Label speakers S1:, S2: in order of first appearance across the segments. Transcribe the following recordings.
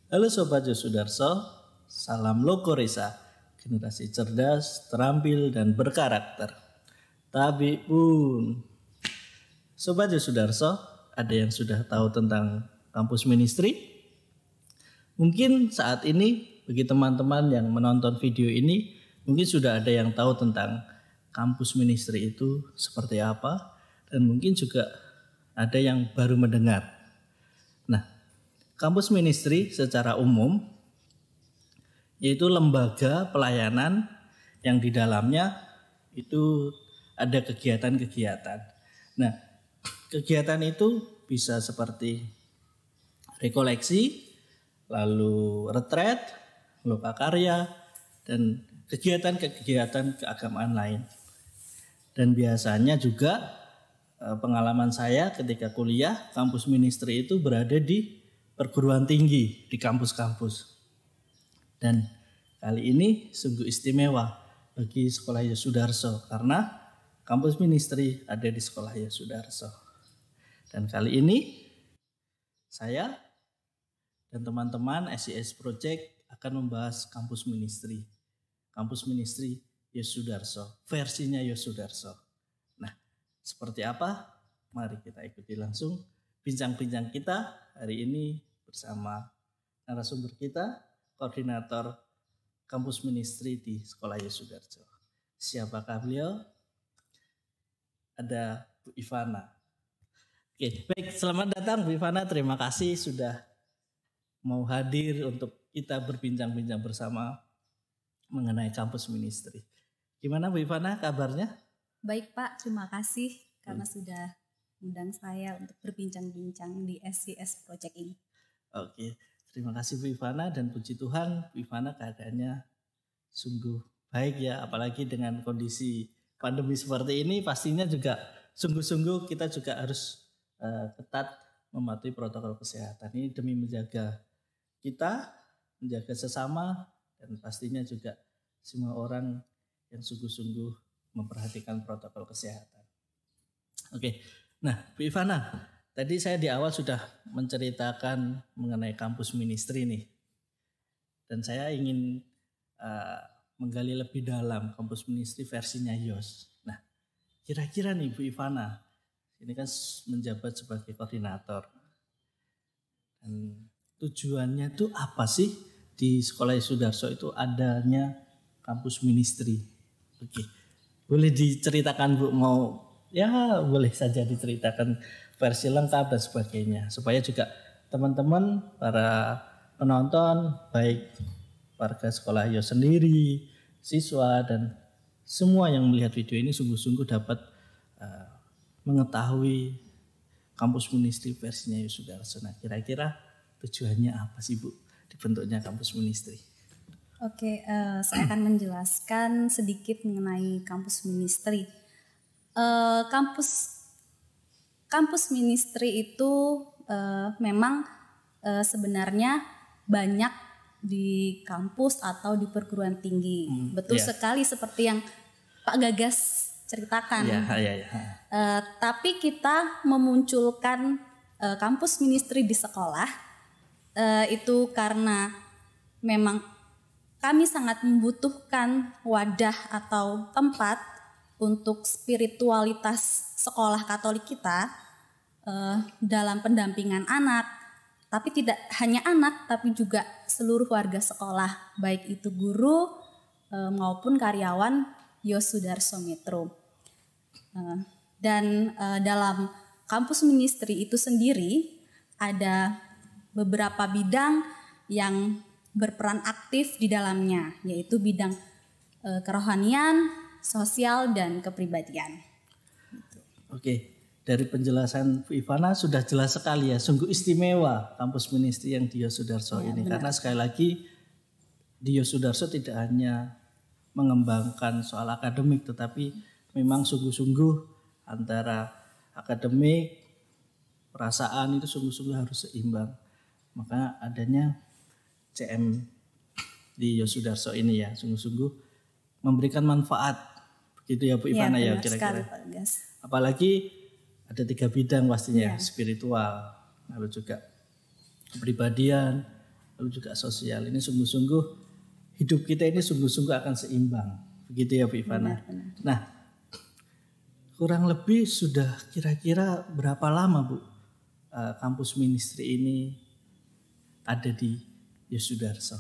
S1: Halo Sobat Yosudarso, salam Lokorisa, generasi cerdas, terampil, dan berkarakter. Tapi pun, Sobat Yosudarso, ada yang sudah tahu tentang kampus ministry? Mungkin saat ini bagi teman-teman yang menonton video ini, mungkin sudah ada yang tahu tentang kampus ministry itu seperti apa, dan mungkin juga ada yang baru mendengar. Nah, kampus ministry secara umum yaitu lembaga pelayanan yang di dalamnya itu ada kegiatan-kegiatan. Nah, kegiatan itu bisa seperti rekoleksi, lalu retret, lokakarya, dan kegiatan-kegiatan keagamaan lain. Dan biasanya juga pengalaman saya ketika kuliah, kampus ministry itu berada di perguruan tinggi, di kampus-kampus. Dan kali ini sungguh istimewa bagi Sekolah Yosudarso karena kampus ministry ada di Sekolah Yosudarso. Dan kali ini saya dan teman-teman SIS Project akan membahas kampus ministry. Kampus ministry Yosudarso, versinya Yosudarso. Nah, seperti apa? Mari kita ikuti langsung bincang-bincang kita hari ini bersama narasumber kita, koordinator kampus ministry di Sekolah Yosudarso. Siapakah beliau? Ada Bu Ivana. Oke, baik, selamat datang Bu Ivana. Terima kasih sudah mau hadir untuk kita berbincang-bincang bersama mengenai kampus ministry. Gimana Bu Ivana kabarnya?
S2: Baik Pak, terima kasih karena sudah undang saya untuk berbincang-bincang di SIS Project ini.
S1: Oke, terima kasih Bu Ivana dan puji Tuhan Bu Ivana keadaannya sungguh baik ya, apalagi dengan kondisi pandemi seperti ini pastinya juga sungguh-sungguh kita juga harus ketat mematuhi protokol kesehatan ini demi menjaga kita, menjaga sesama dan pastinya juga semua orang yang sungguh-sungguh memperhatikan protokol kesehatan. Oke, nah Bu Ivana, tadi saya di awal sudah menceritakan mengenai kampus ministry nih. Dan saya ingin menggali lebih dalam kampus ministry versinya Yos. Nah, kira-kira nih Bu Ivana, ini kan menjabat sebagai koordinator. Dan tujuannya tuh apa sih di Sekolah Yosudarso itu adanya kampus ministry? Oke, boleh diceritakan Bu, mau ya boleh saja diceritakan versi lengkap dan sebagainya supaya juga teman-teman para penonton baik warga sekolah Yos sendiri, siswa dan semua yang melihat video ini sungguh-sungguh dapat mengetahui kampus ministry versinya Yosudarso. Nah, kira-kira tujuannya apa sih Bu dibentuknya kampus ministry?
S2: Oke, saya akan menjelaskan sedikit mengenai kampus ministry. Kampus ministry itu memang sebenarnya banyak di kampus atau di perguruan tinggi. Betul sekali seperti yang Pak Gagas ceritakan. Tapi kita memunculkan kampus ministry di sekolah itu karena memang kami sangat membutuhkan wadah atau tempat untuk spiritualitas sekolah Katolik kita dalam pendampingan anak, tapi tidak hanya anak, tapi juga seluruh warga sekolah, baik itu guru maupun karyawan Yosudarso Metro. Dan dalam kampus ministry itu sendiri ada beberapa bidang yang berperan aktif di dalamnya, yaitu bidang kerohanian, sosial, dan kepribadian.
S1: Oke, dari penjelasan Bu Ivana sudah jelas sekali ya, sungguh istimewa kampus ministry yang di Yosudarso ini. Benar. Karena sekali lagi di Yosudarso tidak hanya mengembangkan soal akademik, tetapi memang sungguh-sungguh antara akademik, perasaan itu sungguh-sungguh harus seimbang. Maka adanya CM di Yosudarso ini ya, sungguh-sungguh memberikan manfaat. Begitu ya Bu Ivana ya kira-kira. Apalagi ada 3 bidang pastinya, spiritual, lalu juga kepribadian, lalu juga sosial. Ini sungguh-sungguh hidup kita ini sungguh-sungguh akan seimbang. Begitu ya Bu Ivana.
S2: Benar.
S1: Nah, kurang lebih sudah kira-kira berapa lama Bu kampus ministry ini ada di Yosudarso?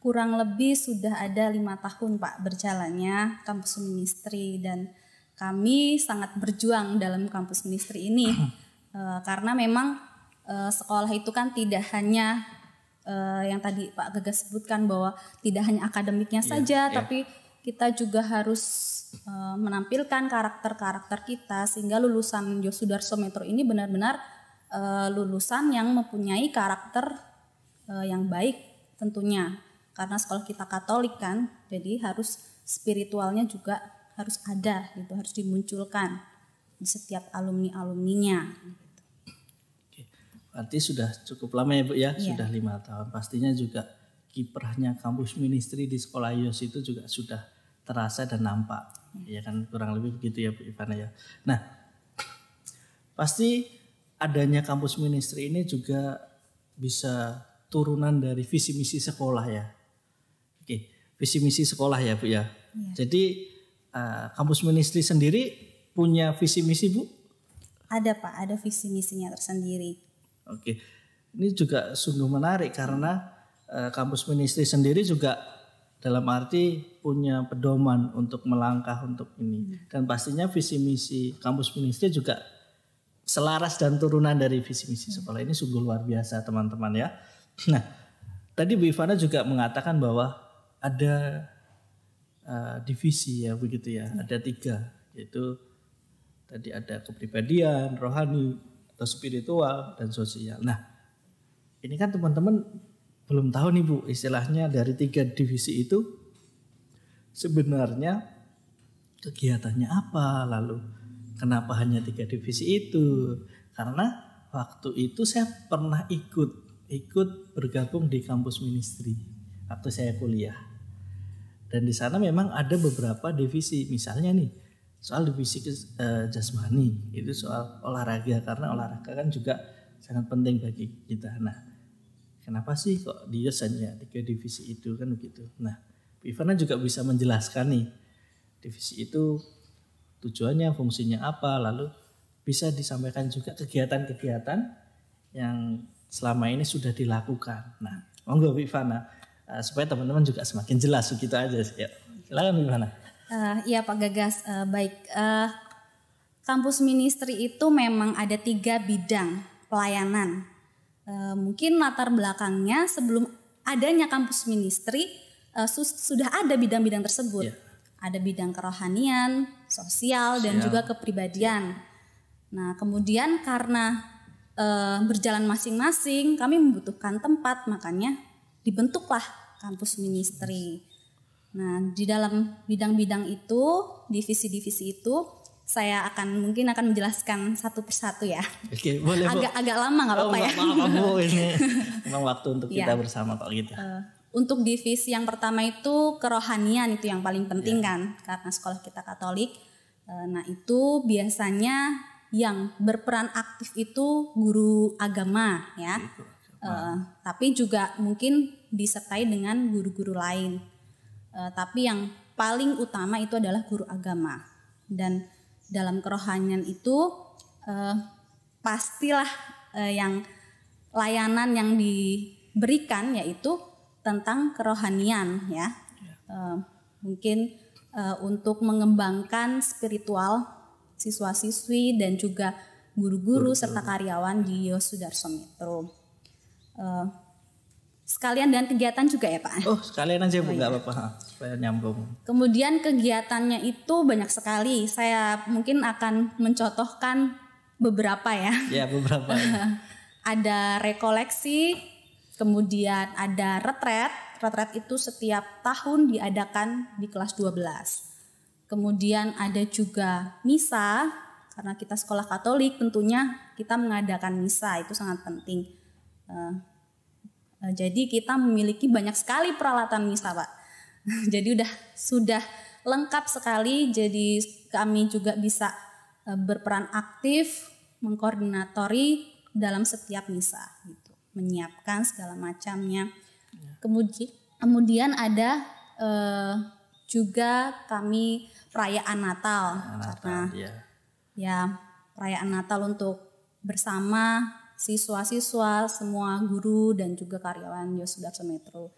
S2: Kurang lebih sudah ada 5 tahun Pak berjalannya kampus ministry, dan kami sangat berjuang dalam kampus ministry ini karena memang sekolah itu kan tidak hanya yang tadi Pak Gagas sebutkan bahwa tidak hanya akademiknya saja, tapi kita juga harus menampilkan karakter-karakter kita sehingga lulusan Yosudarso Metro ini benar-benar lulusan yang mempunyai karakter yang baik tentunya. Karena sekolah kita Katolik kan, jadi harus spiritualnya juga harus ada gitu, harus dimunculkan di setiap alumni-alumninya.
S1: Oke, berarti sudah cukup lama ya Bu ya, sudah 5 tahun. Pastinya juga kiprahnya kampus ministry di sekolah Yos itu juga sudah terasa dan nampak. Ya kan, kurang lebih begitu ya Bu Ivana ya. Nah, pasti adanya kampus ministry ini juga bisa turunan dari visi misi sekolah ya. Oke, visi misi sekolah ya Bu ya. Jadi kampus ministry sendiri punya visi misi Bu?
S2: Ada Pak, ada visi misinya tersendiri.
S1: Oke, ini juga sungguh menarik karena kampus ministry sendiri juga dalam arti punya pedoman untuk melangkah untuk ini. Dan pastinya visi misi kampus ministry juga selaras dan turunan dari visi misi sekolah. Ini sungguh luar biasa teman-teman ya. Nah, tadi Bu Ivana juga mengatakan bahwa ada divisi ya begitu ya, ada 3, yaitu tadi ada kepribadian, rohani, atau spiritual, dan sosial. Nah, ini kan teman-teman belum tahu nih Bu, istilahnya dari 3 divisi itu sebenarnya kegiatannya apa, lalu kenapa hanya 3 divisi itu? Karena waktu itu saya pernah ikut bergabung di kampus ministry waktu saya kuliah. Dan di sana memang ada beberapa divisi, misalnya nih soal divisi jasmani, itu soal olahraga, karena olahraga kan juga sangat penting bagi kita. Nah, kenapa sih kok dia hanya 3 divisi itu kan begitu. Nah, Bu Ivana juga bisa menjelaskan nih divisi itu tujuannya, fungsinya apa, lalu bisa disampaikan juga kegiatan-kegiatan yang selama ini sudah dilakukan. Nah, monggo Bu Ivana, supaya teman-teman juga semakin jelas begitu aja. Ya. Silakan Bu Ivana.
S2: Iya Pak Gagas, baik. Kampus ministry itu memang ada 3 bidang pelayanan. Mungkin latar belakangnya sebelum adanya kampus ministry sudah ada bidang-bidang tersebut. Ada bidang kerohanian, sosial, dan juga kepribadian. Nah, kemudian karena berjalan masing-masing, kami membutuhkan tempat, makanya dibentuklah kampus ministry. Nah, di dalam bidang-bidang itu, divisi-divisi itu, saya mungkin akan menjelaskan satu persatu ya.
S1: Oke, boleh Bu.
S2: Agak lama nggak apa-apa ya.
S1: Bu, ini memang waktu untuk kita bersama kok gitu.
S2: Untuk divisi yang pertama itu kerohanian, itu yang paling penting kan, karena sekolah kita Katolik. Nah, itu biasanya yang berperan aktif itu guru agama ya. Tapi juga mungkin disertai dengan guru-guru lain. Tapi yang paling utama itu adalah guru agama. Dan dalam kerohanian itu pastilah yang layanan yang diberikan yaitu tentang kerohanian ya. Mungkin untuk mengembangkan spiritual siswa-siswi dan juga guru-guru serta karyawan di Yosudarso Metro. Sekalian dan kegiatan juga ya Pak?
S1: Oh sekalian aja Bu, nggak apa-apa supaya nyambung.
S2: Kemudian kegiatannya itu banyak sekali. Saya mungkin akan mencontohkan beberapa ya.
S1: Ya beberapa.
S2: Ada rekoleksi, kemudian ada retret. Retret itu setiap tahun diadakan di kelas 12. Kemudian ada juga misa, karena kita sekolah Katolik tentunya kita mengadakan misa, itu sangat penting. Jadi kita memiliki banyak sekali peralatan misa Pak. Jadi sudah lengkap sekali, jadi kami juga bisa berperan aktif mengkoordinatori dalam setiap misa gitu. menyiapkan segala macamnya. Kemudian ada juga kami perayaan Natal, karena ya perayaan Natal untuk bersama siswa-siswa, semua guru dan juga karyawan Yosudarso Metro.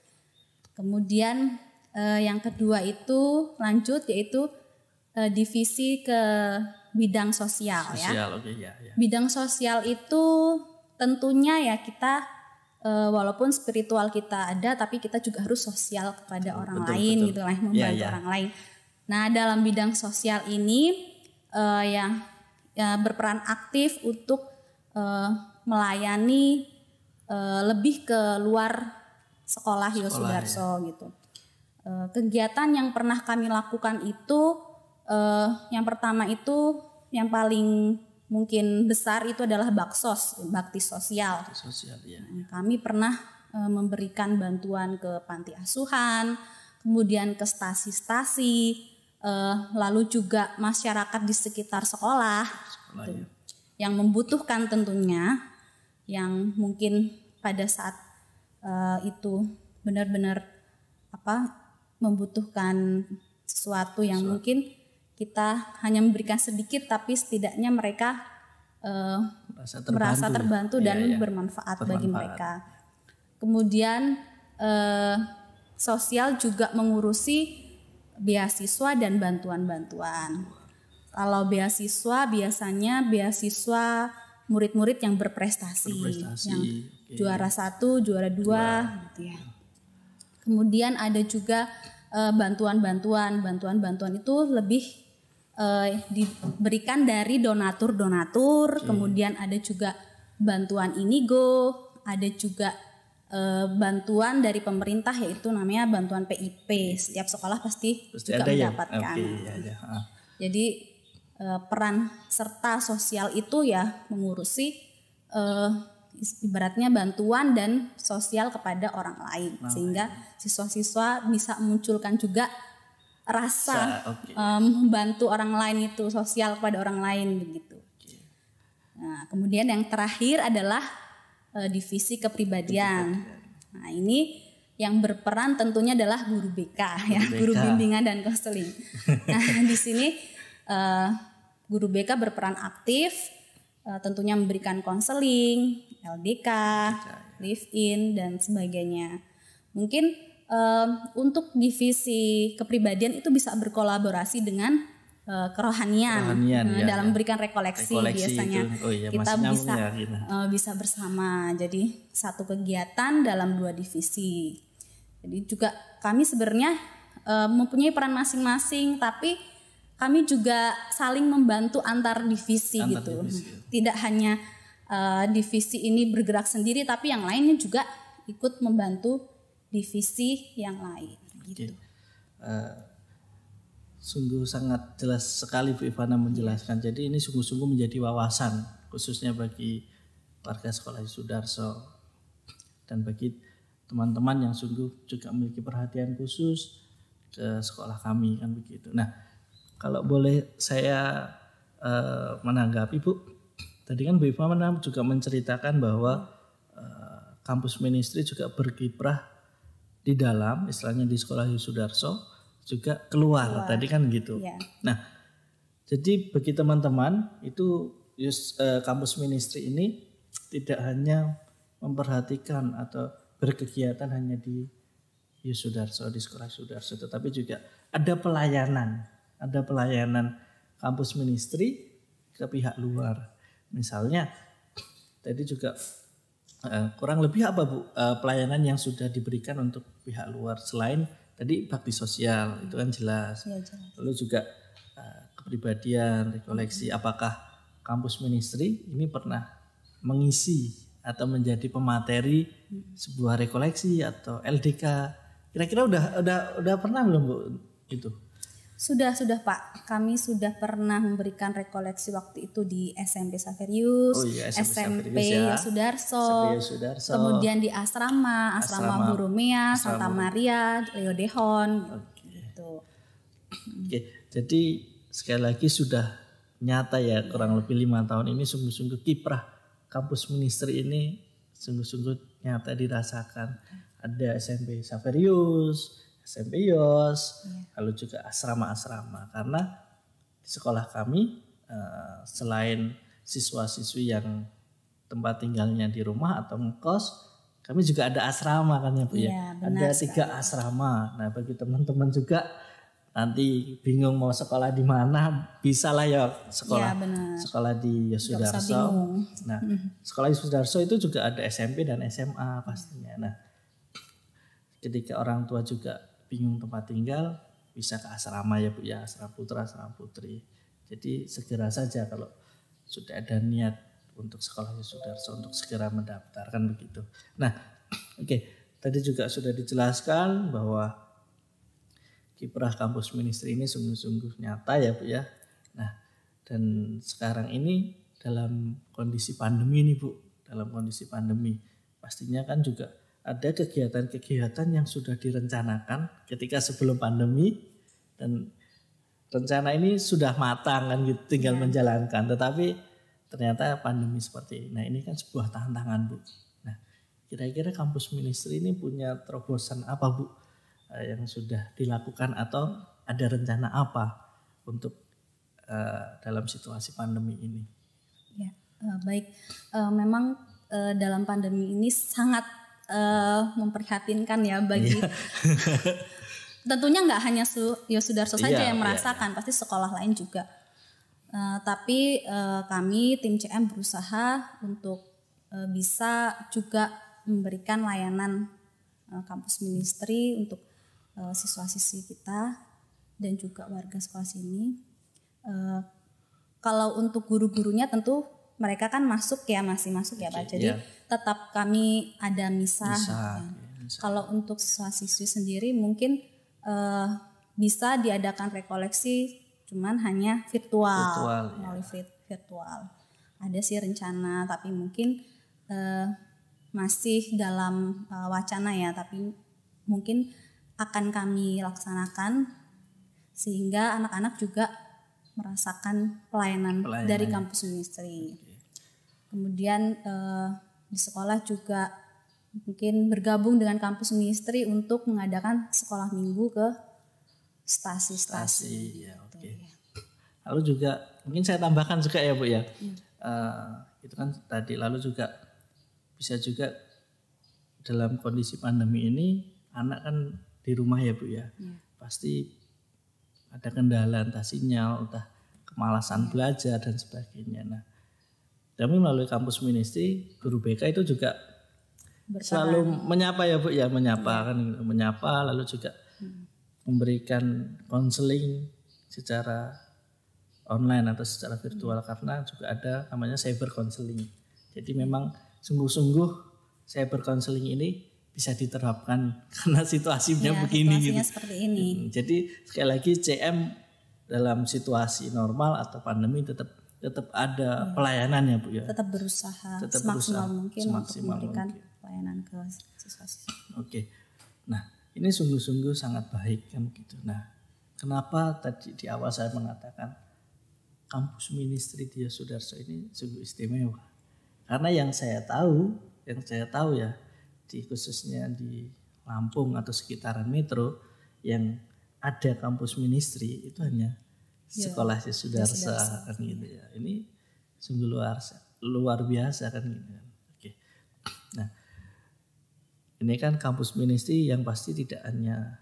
S2: Kemudian yang kedua itu lanjut yaitu divisi ke bidang sosial ya. Bidang sosial itu tentunya ya kita walaupun spiritual kita ada, tapi kita juga harus sosial kepada orang lain gitu lah, membantu orang lain. Nah, dalam bidang sosial ini yang berperan aktif untuk melayani lebih ke luar sekolah Yosudarso gitu. Kegiatan yang pernah kami lakukan itu yang pertama itu yang paling mungkin besar itu adalah bakti sosial. Kami pernah memberikan bantuan ke panti asuhan, kemudian ke stasi-stasi, lalu juga masyarakat di sekitar sekolah gitu, yang membutuhkan tentunya, yang mungkin pada saat itu benar-benar membutuhkan sesuatu yang mungkin kita hanya memberikan sedikit, tapi setidaknya mereka merasa terbantu dan bermanfaat bagi mereka. Kemudian sosial juga mengurusi beasiswa dan bantuan-bantuan. Kalau beasiswa biasanya beasiswa murid-murid yang berprestasi, yang juara 1, juara 2 gitu ya. Kemudian ada juga bantuan-bantuan itu lebih diberikan dari donatur, kemudian ada juga bantuan Inigo, ada juga bantuan dari pemerintah yaitu namanya bantuan PIP. Setiap sekolah pasti juga mendapatkan. Jadi peran serta sosial itu ya mengurusi ibaratnya bantuan dan sosial kepada orang lain, sehingga siswa-siswa bisa memunculkan juga rasa membantu orang lain, itu sosial kepada orang lain begitu. Nah, kemudian yang terakhir adalah divisi kepribadian. Nah, ini yang berperan tentunya adalah guru BK ya, guru bimbingan dan konseling. Nah, di sini guru BK berperan aktif, tentunya memberikan konseling, LDK, live in dan sebagainya. Mungkin untuk divisi kepribadian itu bisa berkolaborasi dengan kerohanian dalam memberikan rekoleksi biasanya kita bisa bersama, jadi satu kegiatan dalam 2 divisi. Jadi juga kami sebenarnya mempunyai peran masing-masing, tapi kami juga saling membantu antar divisi gitu. Tidak hanya divisi ini bergerak sendiri, tapi yang lainnya juga ikut membantu divisi yang lain gitu.
S1: Sungguh sangat jelas sekali Bu Ivana menjelaskan. Jadi ini sungguh-sungguh menjadi wawasan khususnya bagi warga sekolah Yosudarso dan bagi teman-teman yang sungguh juga memiliki perhatian khusus ke sekolah kami kan begitu. Nah, kalau boleh saya menanggapi Bu, tadi kan Bu Ivana juga menceritakan bahwa kampus ministry juga berkiprah di dalam, istilahnya di sekolah Yosudarso, juga keluar. Tadi kan gitu. Nah, jadi bagi teman-teman itu kampus ministry ini tidak hanya memperhatikan atau berkegiatan hanya di Yosudarso, di sekolah Yosudarso, tetapi juga ada pelayanan kampus ministry ke pihak luar. Misalnya tadi juga kurang lebih apa Bu pelayanan yang sudah diberikan untuk pihak luar selain tadi bakti sosial itu kan jelas. Lalu juga kepribadian, rekoleksi. Apakah kampus ministry ini pernah mengisi atau menjadi pemateri sebuah rekoleksi atau LDK? Kira-kira udah pernah belum Bu itu?
S2: Sudah Pak. Kami sudah pernah memberikan rekoleksi waktu itu di SMP Saverius, SMP Yosudarso, kemudian di asrama Boromea, Santa Maria, Leo Dehon. Gitu.
S1: Oke, jadi sekali lagi sudah nyata kurang lebih 5 tahun ini sungguh-sungguh kiprah kampus ministry ini sungguh-sungguh nyata dirasakan. Ada SMP Saverius, SMP Yos, lalu juga asrama-asrama. Karena di sekolah kami selain siswa-siswi yang tempat tinggalnya di rumah atau ngekos, kami juga ada asrama kan ya Bu ya.
S2: Iya, benar
S1: Ada 3 asrama. Nah bagi teman-teman juga nanti bingung mau sekolah di mana, bisalah ya sekolah sekolah di Yosudarso. Nah sekolah Yosudarso itu juga ada SMP dan SMA pastinya. Nah ketika orang tua juga bingung tempat tinggal, bisa ke asrama ya Bu ya, asrama putra, asrama putri. Jadi segera saja kalau sudah ada niat untuk sekolah Yosudarso untuk segera mendaftarkan begitu. Nah, oke, tadi juga sudah dijelaskan bahwa kiprah kampus ministry ini sungguh-sungguh nyata ya Bu ya. Nah, dan sekarang ini dalam kondisi pandemi nih Bu, dalam kondisi pandemi pastinya kan juga ada kegiatan-kegiatan yang sudah direncanakan ketika sebelum pandemi dan rencana ini sudah matang kan gitu, tinggal menjalankan. Tetapi ternyata pandemi seperti ini. Nah ini kan sebuah tantangan Bu. Nah kira-kira kampus ministry ini punya terobosan apa Bu yang sudah dilakukan atau ada rencana apa untuk dalam situasi pandemi ini?
S2: Ya, baik. Memang dalam pandemi ini sangat memprihatinkan ya bagi tentunya nggak hanya Yosudarso saja yang merasakan, pasti sekolah lain juga. Tapi kami tim CM berusaha untuk bisa juga memberikan layanan kampus ministry untuk siswa-siswi kita dan juga warga sekolah sini. Kalau untuk guru-gurunya tentu mereka kan masuk ya, masih masuk ya Pak. Jadi tetap kami ada misah. Kalau untuk siswa-siswi sendiri mungkin bisa diadakan rekoleksi, cuman hanya virtual melalui virtual. Ada sih rencana, tapi mungkin masih dalam wacana ya, tapi mungkin akan kami laksanakan sehingga anak-anak juga merasakan pelayanan dari kampus ministry. Kemudian di sekolah juga mungkin bergabung dengan kampus ministry untuk mengadakan sekolah minggu ke stasi-stasi.
S1: Ya, lalu juga mungkin saya tambahkan juga ya Bu ya. Itu kan tadi, lalu juga bisa juga dalam kondisi pandemi ini anak kan di rumah ya Bu ya. Pasti ada kendala entah sinyal, entah kemalasan belajar dan sebagainya. Nah, kami melalui kampus ministry, guru BK itu juga selalu menyapa ya Bu ya, menyapa lalu juga memberikan konseling secara online atau secara virtual karena juga ada namanya cyber counseling. Jadi memang sungguh-sungguh cyber counseling ini bisa diterapkan karena situasinya begini gitu.
S2: Seperti ini.
S1: Jadi sekali lagi CM dalam situasi normal atau pandemi tetap ada pelayanan ya Bu ya.
S2: Tetap berusaha semaksimal mungkin untuk memberikan pelayanan ke siswa-siswa.
S1: Oke. Nah, ini sungguh-sungguh sangat baik kan gitu. Nah, kenapa tadi di awal saya mengatakan kampus ministry di Yosudarso ini sungguh istimewa? Karena yang saya tahu ya, khususnya di Lampung atau sekitaran metro yang ada kampus ministry itu hanya sekolah Yosudarso kan gitu ya. Ini sungguh luar biasa kan gitu kan. Oke. Nah, ini kan kampus ministry yang pasti tidak hanya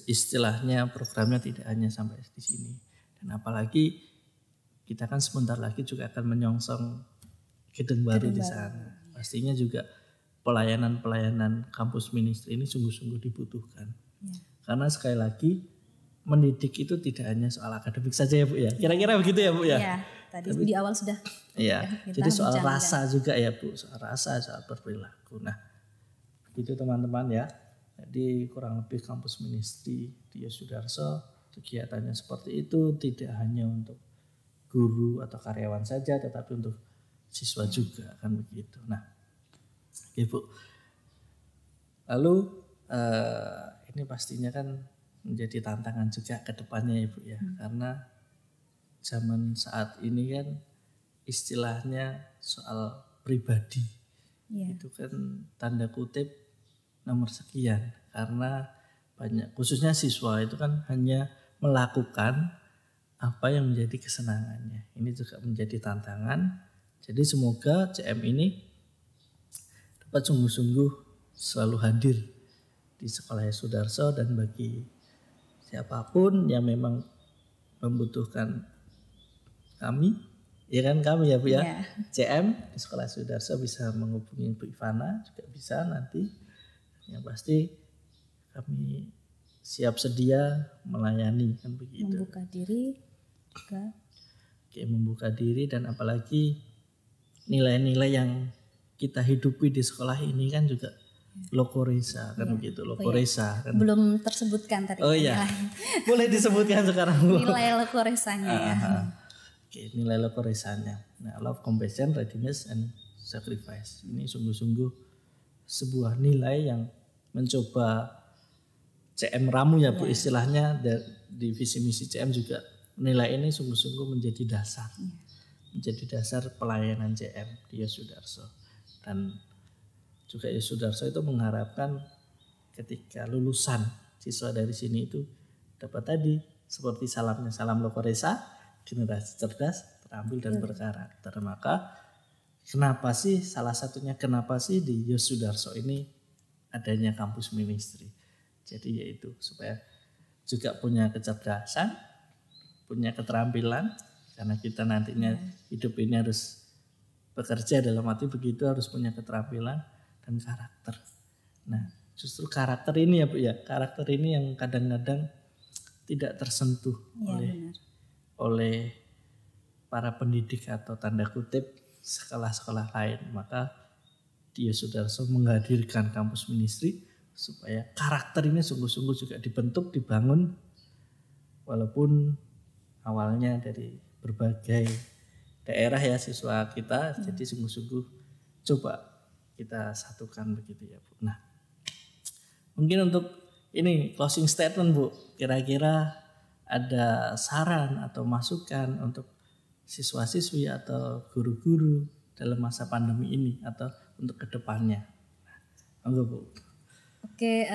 S1: istilahnya programnya tidak hanya sampai di sini. Dan apalagi kita kan sebentar lagi juga akan menyongsong gedung baru di sana. Pastinya juga pelayanan kampus ministry ini sungguh-sungguh dibutuhkan. Karena sekali lagi mendidik itu tidak hanya soal akademik saja ya Bu ya. Kira-kira begitu ya Bu ya.
S2: Iya, tadi di awal sudah.
S1: Iya. Jadi soal rasa juga ya Bu, soal rasa, soal berperilaku. Nah, begitu teman-teman ya. Jadi kurang lebih kampus ministry di Yosudarso kegiatannya seperti itu, tidak hanya untuk guru atau karyawan saja tetapi untuk siswa juga kan begitu. Nah, Ibu. Lalu ini pastinya kan menjadi tantangan juga ke depannya Ibu ya. Karena zaman saat ini kan istilahnya soal pribadi.
S2: Iya.
S1: itu kan tanda kutip nomor sekian, karena banyak khususnya siswa itu kan hanya melakukan apa yang menjadi kesenangannya. Ini juga menjadi tantangan. Jadi semoga CM ini dapat sungguh-sungguh selalu hadir di Sekolah Yesudarso, dan bagi siapapun yang memang membutuhkan kami, ya kan kami ya Bu ya,
S2: Iya.
S1: CM di Sekolah Yesudarso bisa menghubungi Bu Ivana, juga bisa nanti. Yang pasti kami siap sedia melayani kan begitu.
S2: Membuka diri juga.
S1: Oke, membuka diri, dan apalagi nilai-nilai yang kita hidupi di sekolah ini kan juga Lokoresa kan begitu, Lokoresa kan.
S2: Belum tersebutkan tadi.
S1: Oh iya, boleh disebutkan sekarang Bu.
S2: Nilai Lokoresanya ya.
S1: Oke, nilai Lokoresanya. Nah, love, compassion, readiness, and sacrifice. Ini sungguh-sungguh sebuah nilai yang mencoba CM ramu ya Bu istilahnya, di visi misi CM juga nilai ini sungguh-sungguh menjadi dasar. Menjadi dasar pelayanan CM di Yesudarso. Dan juga Yesudarso itu mengharapkan ketika lulusan siswa dari sini itu dapat tadi seperti salamnya, salam Lokoresa, generasi cerdas, terampil dan berkarakter. Maka kenapa sih, salah satunya kenapa sih di Yesudarso ini adanya kampus ministry. Jadi yaitu supaya juga punya kecerdasan, punya keterampilan, karena kita nantinya hidup ini harus bekerja, dalam arti begitu harus punya keterampilan dan karakter. Nah, justru karakter ini ya Bu ya, karakter ini yang kadang-kadang tidak tersentuh oleh para pendidik atau tanda kutip sekolah-sekolah lain. Maka di Yesudarso menghadirkan kampus ministry supaya karakter ini sungguh-sungguh juga dibentuk, dibangun, walaupun awalnya dari berbagai daerah ya siswa kita. Jadi sungguh-sungguh coba kita satukan begitu ya Bu. Nah, mungkin untuk ini closing statement Bu, kira-kira ada saran atau masukan untuk siswa-siswi atau guru-guru dalam masa pandemi ini atau untuk kedepannya? Monggo Bu.
S2: Oke,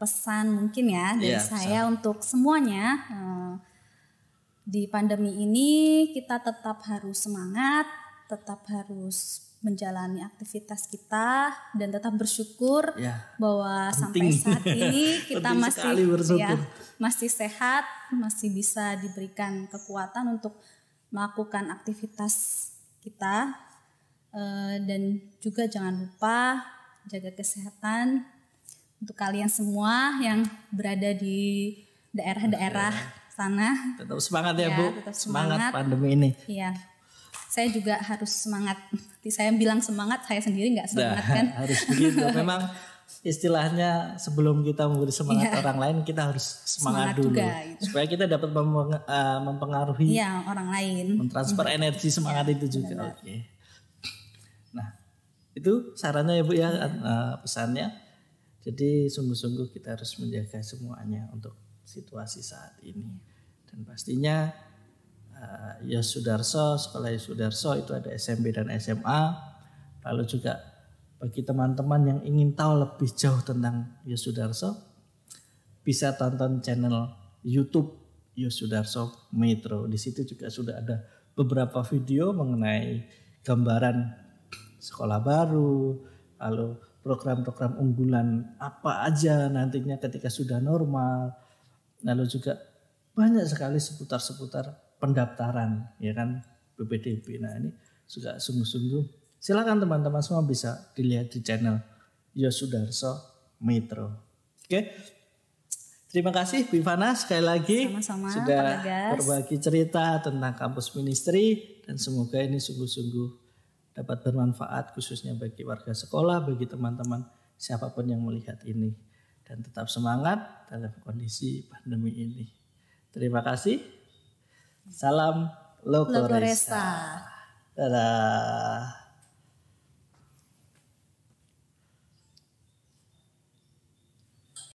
S2: pesan mungkin ya dari saya untuk semuanya. Di pandemi ini kita tetap harus semangat, tetap harus menjalani aktivitas kita, dan tetap bersyukur bahwa sampai saat ini kita masih sehat, masih bisa diberikan kekuatan untuk melakukan aktivitas kita, dan juga jangan lupa jaga kesehatan untuk kalian semua yang berada di daerah-daerah sana.
S1: Tetap semangat ya Bu, tetap semangat pandemi ini.
S2: Iya, saya juga harus semangat. Saya bilang semangat, saya sendiri nggak semangat kan.
S1: Harus begitu. Memang istilahnya sebelum kita memberi semangat orang lain, kita harus semangat dulu. Juga, gitu. Supaya kita dapat mempengaruhi
S2: orang lain.
S1: Mentransfer energi semangat itu juga. Oke. Nah, itu sarannya ya Bu ya, pesannya. Jadi sungguh-sungguh kita harus menjaga semuanya untuk situasi saat ini. Dan pastinya Yesudarso, Sekolah Yesudarso itu ada SMP dan SMA. Lalu juga bagi teman-teman yang ingin tahu lebih jauh tentang Yesudarso, bisa tonton channel YouTube Yesudarso Metro. Di situ juga sudah ada beberapa video mengenai gambaran sekolah baru, lalu program-program unggulan apa aja nantinya ketika sudah normal. Lalu juga banyak sekali seputar-seputar pendaftaran ya kan BPDB. Nah, ini juga sungguh-sungguh silakan teman-teman semua bisa dilihat di channel Yesudarso Metro. Oke. Terima kasih Bu Ivana sekali lagi.
S2: Sama-sama,
S1: sudah berbagi cerita tentang kampus ministry, dan semoga ini sungguh-sungguh dapat bermanfaat khususnya bagi warga sekolah, bagi teman-teman siapapun yang melihat ini. Dan tetap semangat dalam kondisi pandemi ini. Terima kasih. Salam Lokoresa. Dadah.